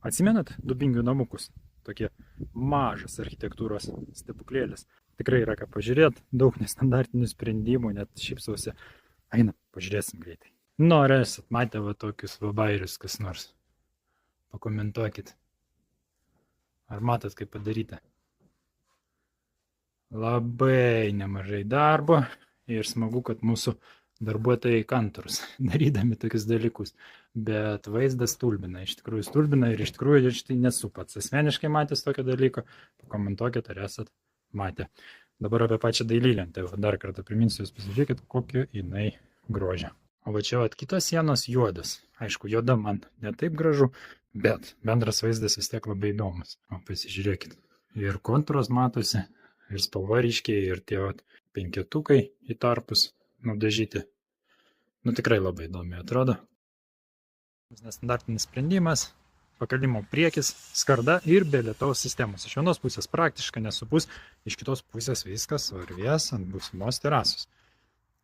Atsimenat Dubingių namukus? Tokie mažas architektūros stebuklėlis. Tikrai yra ką pažiūrėti, daug nestandartinių sprendimų, net šypsausi. Eina, pažiūrėsim greitai. Ar esat matę va tokius vabairius kas nors? Pakomentuokit. Ar matot, kaip padaryta? Labai nemažai darbo ir smagu, kad mūsų darbuotojai kantrūs, darydami tokius dalykus. Bet vaizdas stulbina, iš tikrųjų stulbina ir iš tikrųjų štai nesu pats asmeniškai matęs tokio dalyko. Pakomentuokit, ar esat matę. Dabar apie pačią dailylentę. Dar kartą priminsiu, jūs pasižiūrėkit, kokio jinai grožio. O va čia kitos sienos juodas. Aišku, juoda man ne taip gražu, bet bendras vaizdas vis tiek labai įdomus. O pasižiūrėkit. Ir kontūros matosi, ir spalva ryškiai, ir tie penketukai į tarpus nudažyti. Tikrai labai įdomiai atrodo. Nestandartinis sprendimas, pakalimo priekis, skarda ir be lietaus sistemos. Iš vienos pusės praktiškai nesupus, iš kitos pusės viskas varvės ant būsimos terasos.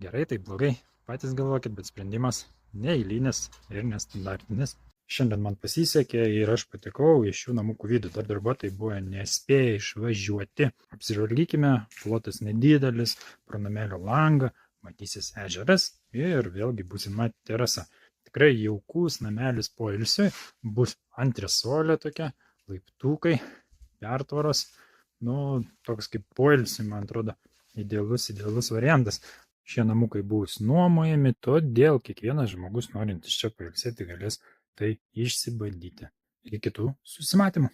Gerai, tai blogai, patys galvokit, bet sprendimas neeilinis ir nestandartinis. Šiandien man pasisekė ir aš patekau į šių namukų vidų. Dar darbuotojai buvo nespėję išvažiuoti. Apsižvalgykime, plotas nedidelis, pro namelio langą, matysis ežeras ir vėlgi būsima terasa. Tikrai jaukus namelis poilsiui, bus antresolė tokia, laiptukai, pertvaros. Toks kaip poilsiui, man atrodo, idealus variantas. Šie namukai bus nuomojami, todėl kiekvienas žmogus norintis čia pailsėti galės tai išsibandyti. Iki kitų susimatymų.